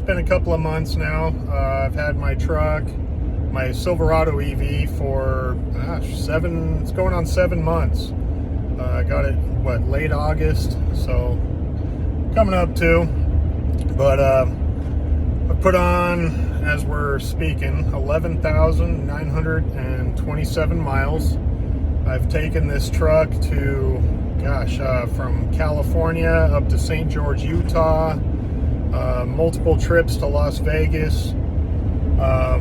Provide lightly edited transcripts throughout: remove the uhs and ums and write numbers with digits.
been a couple of months now. I've had my truck, my Silverado EV, for it's going on 7 months. I got it late August, so coming up too. But I put on, as we're speaking, 11,927 miles. I've taken this truck to from California up to St. George, Utah, multiple trips to Las Vegas, a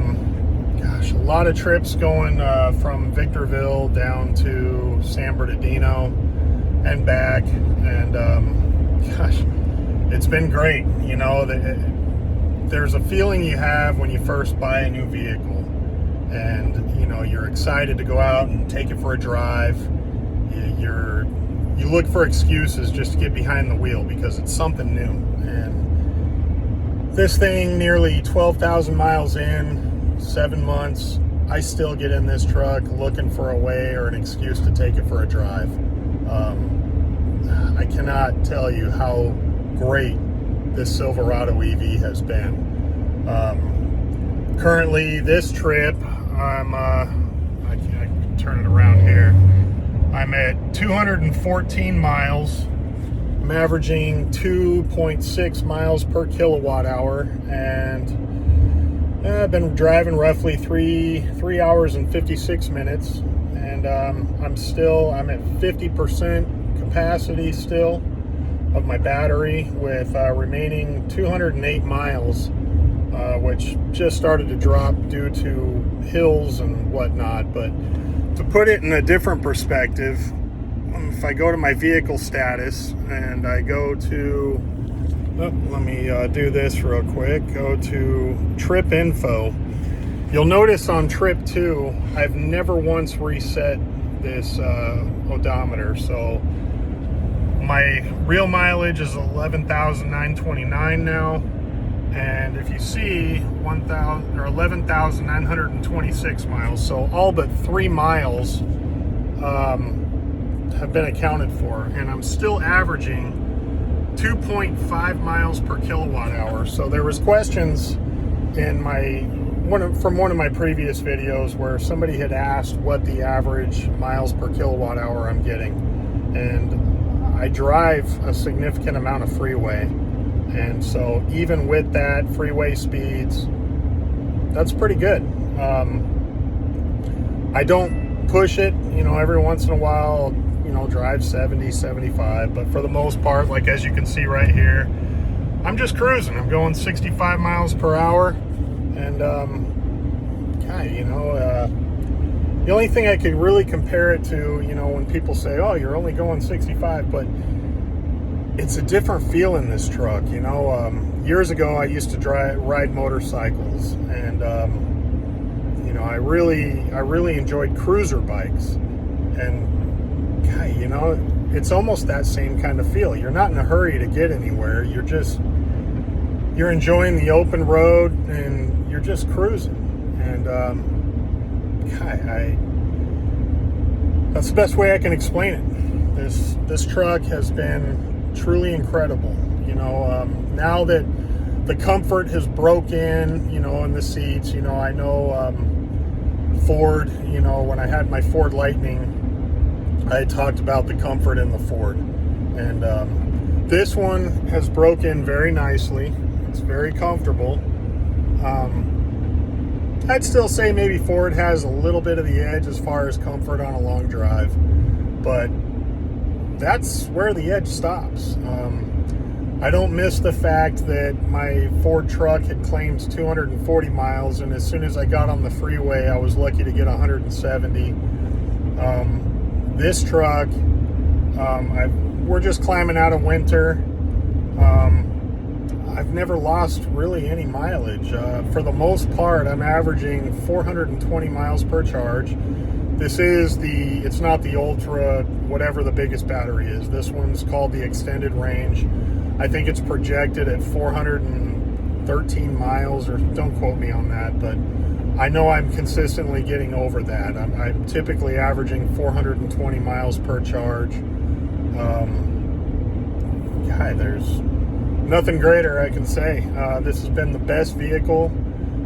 lot of trips going from Victorville down to San Bernardino and back, and it's been great. You know, there's a feeling you have when you first buy a new vehicle, and you know, you're excited to go out and take it for a drive. You look for excuses just to get behind the wheel because it's something new. And this thing, nearly 12,000 miles in, 7 months, I still get in this truck looking for a way or an excuse to take it for a drive. I cannot tell you how great this Silverado EV has been. Currently, this trip, I can turn it around here. I'm at 214 miles. I'm averaging 2.6 miles per kilowatt hour, and I've been driving roughly 3 hours and 56 minutes, and I'm at 50% capacity still of my battery, with remaining 208 miles, which just started to drop due to hills and whatnot. But to put it in a different perspective, if I go to my vehicle status and I go to, let me do this real quick, go to trip info, you'll notice on trip 2, I've never once reset this odometer. So my real mileage is 11,929 now, and if you see 11,926 miles, so all but 3 miles have been accounted for, and I'm still averaging 2.5 miles per kilowatt hour. So there was questions in from one of my previous videos where somebody had asked what the average miles per kilowatt hour I'm getting, and I drive a significant amount of freeway, and so even with that, freeway speeds, that's pretty good. I don't push it, you know, every once in a while, you know, drive 70, 75, but for the most part, like as you can see right here, I'm just cruising. I'm going 65 miles per hour, and the only thing I could really compare it to, you know, when people say, oh, you're only going 65, but it's a different feel in this truck. You know, years ago I used to ride motorcycles, and you know, I really enjoyed cruiser bikes, and you know, it's almost that same kind of feel. You're not in a hurry to get anywhere. You're enjoying the open road, and you're just cruising. And that's the best way I can explain it. This truck has been truly incredible. You know, now that the comfort has broke in, you know, in the seats, you know, I know Ford, you know, when I had my Ford Lightning, I talked about the comfort in the Ford, and this one has broken very nicely. It's very comfortable. I'd still say maybe Ford has a little bit of the edge as far as comfort on a long drive, but that's where the edge stops. I don't miss the fact that my Ford truck had claimed 240 miles, and as soon as I got on the freeway, I was lucky to get 170. This truck, we're just climbing out of winter. I've never lost really any mileage. For the most part, I'm averaging 420 miles per charge. This is it's not the Ultra, whatever the biggest battery is. This one's called the extended range. I think it's projected at 413 miles, or don't quote me on that, but I know I'm consistently getting over that. I'm typically averaging 420 nothing greater I can say. This has been the best vehicle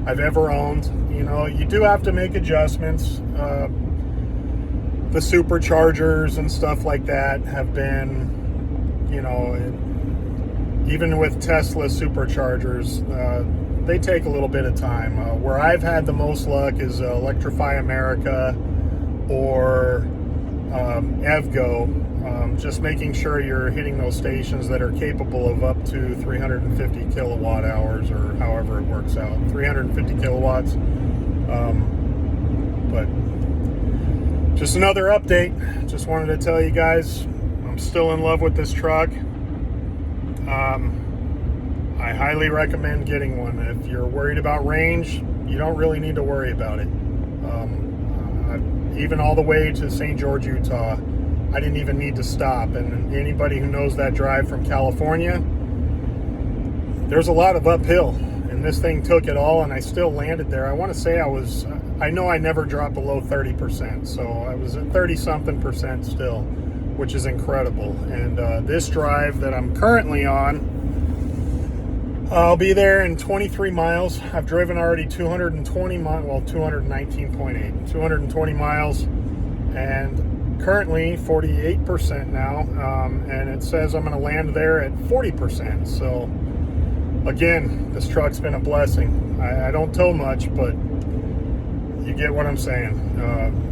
I've ever owned. You know, you do have to make adjustments. The superchargers and stuff like that have been, you know, even with Tesla superchargers, they take a little bit of time. Where I've had the most luck is Electrify America or EVgo. Just making sure you're hitting those stations that are capable of up to 350 kilowatt hours, or however it works out, 350 kilowatts. But just another update. Just wanted to tell you guys I'm still in love with this truck. I highly recommend getting one. If you're worried about range, you don't really need to worry about it. Even all the way to St. George, Utah, I didn't even need to stop. And anybody who knows that drive from California, there's a lot of uphill, and this thing took it all, and I still landed there. I want to say I know I never dropped below 30%, so I was at 30-something% still, which is incredible. And this drive that I'm currently on, I'll be there in 23 miles. I've driven already 220 miles, well, 219.8, 220 miles, and currently 48% now, and it says I'm going to land there at 40%. So again, this truck's been a blessing. I don't tow much, but you get what I'm saying.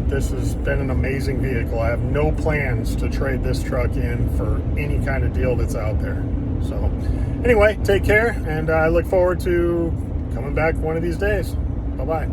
This has been an amazing vehicle. I have no plans to trade this truck in for any kind of deal that's out there. So anyway, take care, and I look forward to coming back one of these days. Bye-bye.